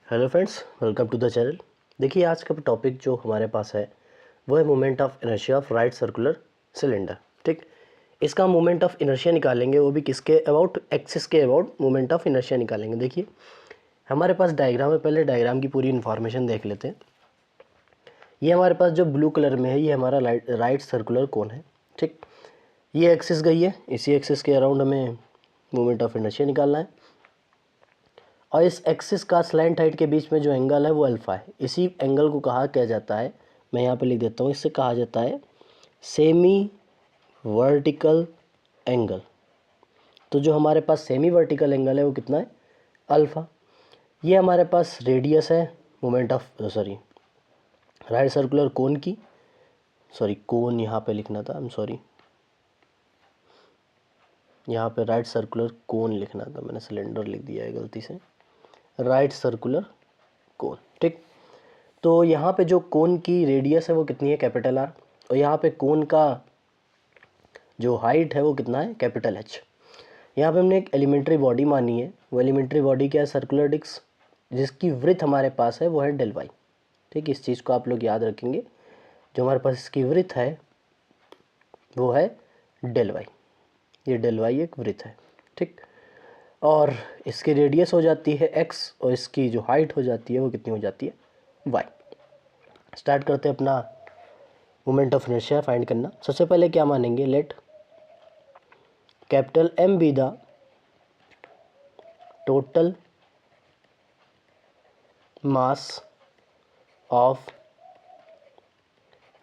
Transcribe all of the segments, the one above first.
Hello friends, welcome to the channel. देखिए, आज का टॉपिक जो हमारे पास है वो है moment of inertia of right circular cylinder. ठीक, इसका मोमेंट ऑफ इनर्शिया निकालेंगे, वो भी किसके अबाउट, एक्सिस के अबाउट मोमेंट ऑफ इनर्शिया निकालेंगे। देखिए, हमारे पास डायग्राम है, पहले डायग्राम की पूरी इन्फॉर्मेशन देख लेते हैं। ये हमारे पास जो ब्लू कलर में है, ये हमारा राइट सर्कुलर कोन है। ठीक, ये एक्सिस गई है, इसी एक्सिस के अराउंड हमें मोमेंट ऑफ इनर्शिया निकालना है। और इस एक्सिस का स्लैंट हाइट के बीच में जो एंगल है वो अल्फ़ा है। इसी एंगल को कहा क्या जाता है, मैं यहाँ पे लिख देता हूँ, इससे कहा जाता है सेमी वर्टिकल एंगल। तो जो हमारे पास सेमी वर्टिकल एंगल है वो कितना है, अल्फ़ा। ये हमारे पास रेडियस है मोमेंट ऑफ राइट सर्कुलर कोन की, कोन यहाँ पे लिखना था, आई एम सॉरी, यहाँ पे राइट सर्कुलर कोन लिखना था, मैंने सिलेंडर लिख दिया है गलती से। राइट सर्कुलर कोन, ठीक। तो यहाँ पे जो कोन की रेडियस है वो कितनी है, कैपिटल आर। और यहाँ पे कोन का जो हाइट है वो कितना है, कैपिटल एच। यहाँ पे हमने एक एलिमेंट्री बॉडी मानी है, वो एलिमेंट्री बॉडी क्या है, सर्कुलर डिस्क, जिसकी वृत्त हमारे पास है वो है डेल वाई। ठीक, इस चीज़ को आप लोग याद रखेंगे, जो हमारे पास इसकी वृत्त है वो है डेल वाई। ये डेल वाई एक वृत्त है, ठीक। और इसकी रेडियस हो जाती है एक्स, और इसकी जो हाइट हो जाती है वो कितनी हो जाती है, वाई। स्टार्ट करते हैं अपना मोमेंट ऑफ इनर्शिया फाइंड करना। सबसे पहले क्या मानेंगे, let capital M be the total mass of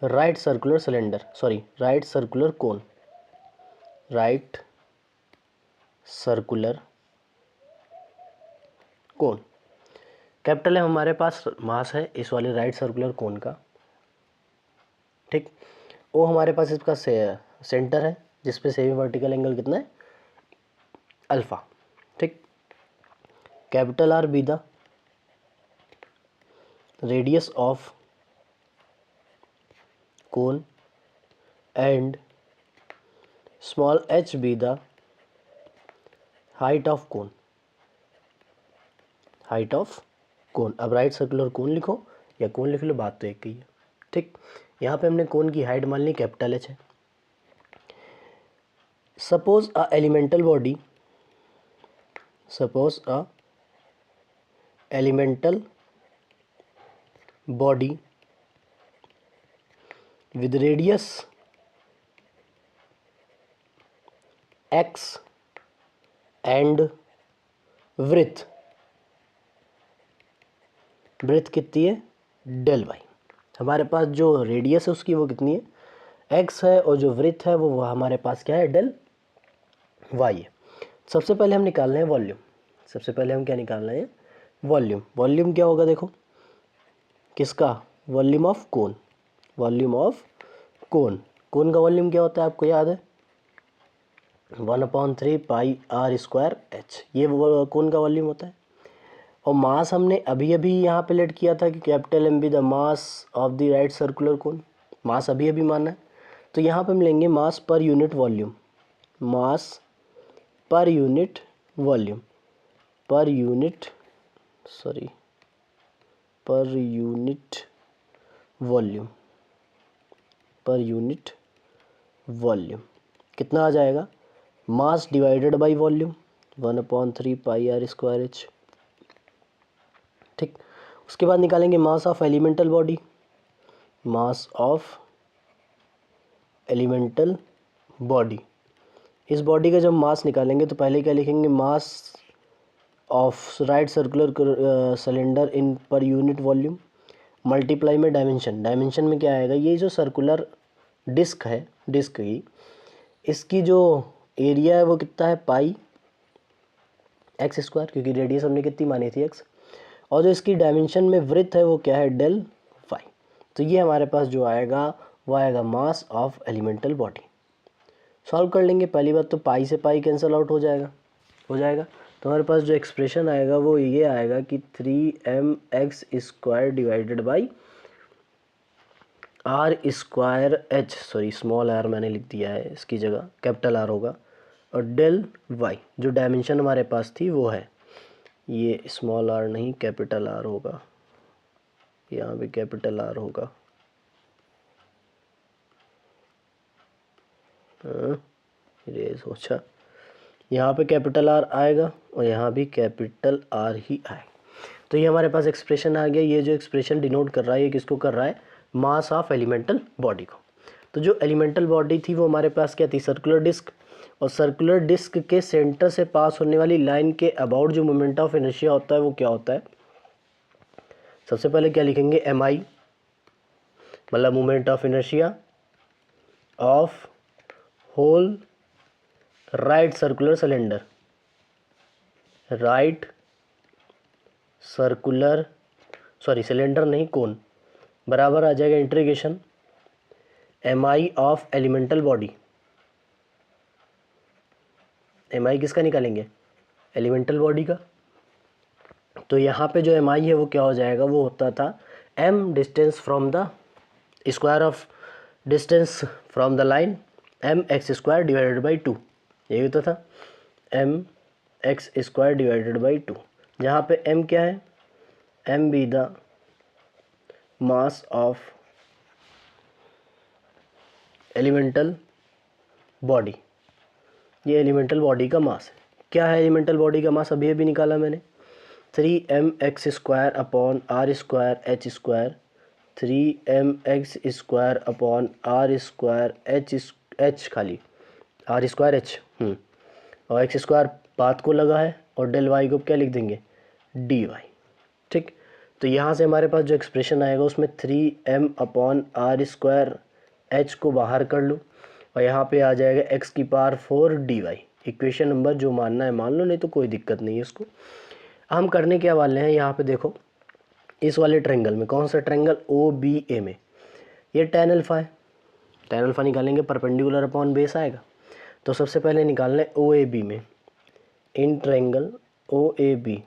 right circular cylinder, right circular cone, right circular cone. Capital M हमारे पास मास है इस वाले राइट सर्कुलर कोन का, ठीक। वो हमारे पास इसका सेंटर है, जिसपे सेमी वर्टिकल एंगल कितना है, अल्फा, ठीक। Capital R be the radius of cone and small H be the height of cone, height of cone. अब राइट सर्कुलर कोन लिखो या कोन लिख लो, बात तो एक ही है, ठीक। यहाँ पे हमने कोन की हाइट मान ली कैपिटल एच है। Suppose a elemental body, suppose a elemental body with radius x and width कितनी है, डेल वाई। हमारे पास जो रेडियस है उसकी वो कितनी है, x है, और जो विड्थ है वो हमारे पास क्या है, डेल वाई है। सबसे पहले हम निकालना है वॉल्यूम। सबसे पहले हम क्या निकालना है, वॉल्यूम। वॉल्यूम क्या होगा, देखो, किसका, volume of cone, volume of cone. Cone का वॉल्यूम क्या होता है, आपको याद है, 1/3 पाई आर स्क्वायर एच, ये कोन का वॉल्यूम होता है। और मास हमने अभी अभी यहाँ पे लेट किया था कि capital M be the mass of the right circular cone, mass अभी अभी माना है। तो यहाँ पे हम लेंगे मास per unit volume, mass per unit volume, per unit per unit volume, per unit volume कितना आ जाएगा, mass divided by volume, 1/3 pi R square H, ठीक। उसके बाद निकालेंगे mass of elemental body, mass of elemental body. इस body का जब मास निकालेंगे तो पहले क्या लिखेंगे, mass of right circular cylinder in per unit volume, multiply में डायमेंशन। डायमेंशन में क्या आएगा, ये जो सर्कुलर डिस्क है, डिस्क की इसकी जो एरिया है वो कितना है, पाई एक्स स्क्वायर, क्योंकि रेडियस हमने कितनी मानी थी, एक्स। और जो इसकी डायमेंशन में वृत्त है वो क्या है, डेल वाई। तो ये हमारे पास जो आएगा वो आएगा मास ऑफ एलिमेंटल बॉडी। सॉल्व कर लेंगे। पहली बात तो पाई से पाई कैंसिल आउट हो जाएगा। तो हमारे पास जो एक्सप्रेशन आएगा वो ये आएगा कि 3mx² divided by are square h, small r मैंने लिख दिया है, इसकी जगह कैपिटल आर होगा, और डेल वाई जो डायमेंशन हमारे पास थी वो है ये स्मॉल आर नहीं कैपिटल आर होगा, यहाँ भी कैपिटल आर होगा। ये सोचा, यहाँ पे कैपिटल आर आएगा और यहाँ भी कैपिटल आर ही आएगा। तो ये हमारे पास एक्सप्रेशन आ गया। ये जो एक्सप्रेशन डिनोट कर रहा है ये किसको कर रहा है, मास ऑफ एलिमेंटल बॉडी को। तो जो एलिमेंटल बॉडी थी वो हमारे पास क्या थी, सर्कुलर डिस्क, और सर्कुलर डिस्क के सेंटर से पास होने वाली लाइन के अबाउट जो मोमेंट ऑफ इनर्शिया होता है वो क्या होता है। सबसे पहले क्या लिखेंगे, एम आई, मतलब moment of inertia of whole right circular cylinder, right circular sorry cylinder नहीं कोन, बराबर आ जाएगा integration M I of elemental body. M I किसका निकालेंगे, एलिमेंटल बॉडी का। तो यहाँ पे जो एम आई है वो क्या हो जाएगा, वो होता था M distance from the square of distance from the line M x square divided by 2, यही होता था M x square divided by 2, जहाँ पे एम क्या है, M be the mass of elemental body. ये एलिमेंटल बॉडी का मास है। क्या है एलिमेंटल बॉडी का मास, अभी अभी निकाला मैंने, 3mx square upon r square h square, 3mx square upon r square h खाली आर स्क्वायर एच और एक्स स्क्वायर बात को लगा है और डेल वाई को क्या लिख देंगे, डी वाई। ठीक, तो यहाँ से हमारे पास जो एक्सप्रेशन आएगा उसमें 3m upon r square H को बाहर कर लो और यहाँ पे आ जाएगा x की power 4 D Y. Equation number जो मानना है मान लो, नहीं तो कोई दिक्कत नहीं है। इसको हम करने क्या वाले हैं, यहाँ पे देखो इस वाले ट्रायंगल में, कौन सा ट्रायंगल, ओ बी ए में, ये tan अल्फा है, tan अल्फा निकालेंगे परपेंडिकुलर अपॉन बेस आएगा। तो सबसे पहले निकालना है ओ ए बी में, in triangle O A B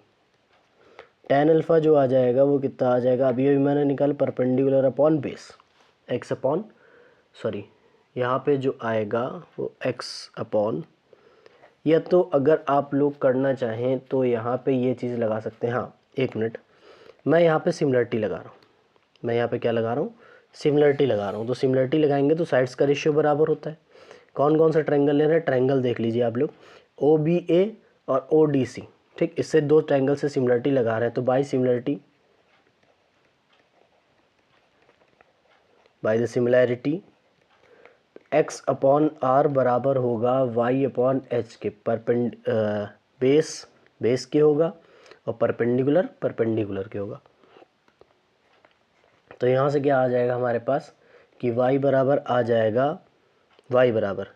tan alpha जो आ जाएगा वो कितना आ जाएगा, अभी अभी मैंने निकाला perpendicular upon base x upon sorry यहाँ पे जो आएगा वो x अपॉन, या तो अगर आप लोग करना चाहें तो यहाँ पे ये चीज़ लगा सकते हैं। हाँ एक मिनट, मैं यहाँ पे सिमिलरिटी लगा रहा हूँ, मैं यहाँ पे क्या लगा रहा हूँ, सिमिलरिटी लगा रहा हूँ। तो सिमिलरिटी लगाएंगे तो साइड्स का रेशियो बराबर होता है। कौन कौन सा ट्रायंगल ले रहे हैं, ट्रायंगल देख लीजिए आप लोग, ओ बी ए और ओ डी सी। ठीक, इससे दो ट्रायंगल से सिमिलरिटी लगा रहे हैं, तो by similarity, by the similarity x upon R बराबर होगा y अपॉन एच के, बेस के होगा और परपेंडिकुलर के होगा। तो यहाँ से क्या आ जाएगा हमारे पास कि y बराबर आ जाएगा, y बराबर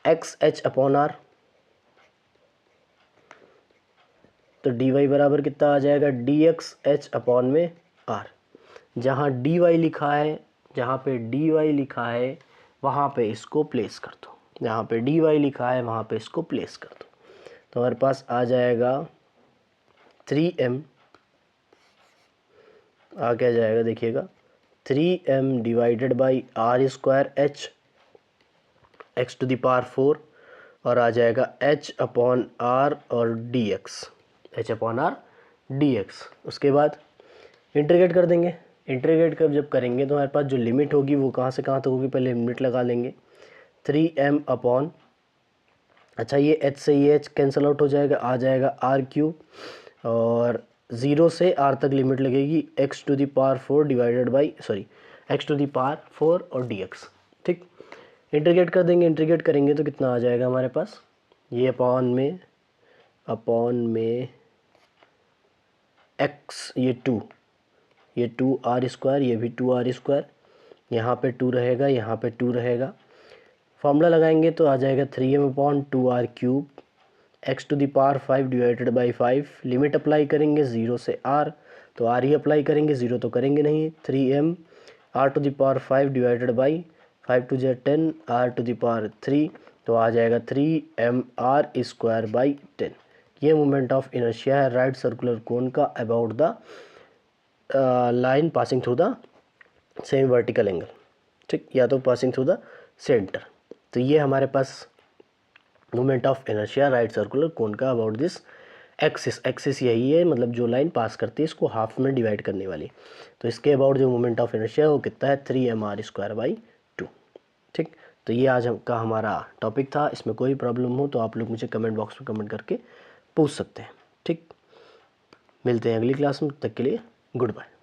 एक्स एच अपॉन आर, तो dy बराबर कितना आ जाएगा, डी एक्स एच अपॉन में आर। जहाँ dy लिखा है, जहाँ पे dy लिखा है वहाँ पे इसको प्लेस कर दो, जहाँ पे dy लिखा है वहाँ पे इसको प्लेस कर दो। तो हमारे पास आ जाएगा 3m, आ क्या जाएगा देखिएगा, 3m divided by are square H X to the power 4 और आ जाएगा h अपॉन आर और D X, H upon R D X. उसके बाद इंटीग्रेट कर देंगे। इंटीग्रेट कर जब करेंगे तो हमारे पास जो लिमिट होगी वो कहाँ से कहाँ तक होगी, पहले लिमिट लगा लेंगे 3m अपॉन, अच्छा ये h से ये h कैंसिल आउट हो जाएगा, आ जाएगा आर क्यूब और 0 से r तक लिमिट लगेगी x to the power 4 divided by x to the power 4 और dx। ठीक, इंटीग्रेट कर देंगे। इंटीग्रेट करेंगे तो कितना आ जाएगा हमारे पास, ये अपॉन में x, ये 2 आर स्क्वायर, ये भी 2 आर स्क्वायर, यहाँ पे 2 रहेगा, यहाँ पे 2 रहेगा। फॉर्मूला लगाएंगे तो आ जाएगा 3m upon 2 R cube X to the power 5 divided by 5। Limit apply करेंगे 0 से r, तो r ही अप्लाई करेंगे, 0 तो करेंगे नहीं। 3m r to the power 5 divided by 5 टू ज 10 r टू द पावर 3, तो आ जाएगा 3m r स्क्वायर बाई 10। ये मोमेंट ऑफ इनर्शिया है राइट सर्कुलर कोन का about the line passing through the same vertical angle. ठीक, या तो पासिंग थ्रू द सेंटर। तो ये हमारे पास moment of inertia right circular cone का अबाउट दिस एक्सिस यही है, मतलब जो लाइन पास करती है इसको हाफ में डिवाइड करने वाली। तो इसके अबाउट जो मोमेंट ऑफ इनर्शिया है वो कितना है, 3mr²/2। ठीक, तो ये आज का हमारा टॉपिक था। इसमें कोई प्रॉब्लम हो तो आप लोग मुझे कमेंट बॉक्स में कमेंट करके पूछ सकते हैं। ठीक, मिलते हैं अगली क्लास में, तब तक के लिए गुड बाय।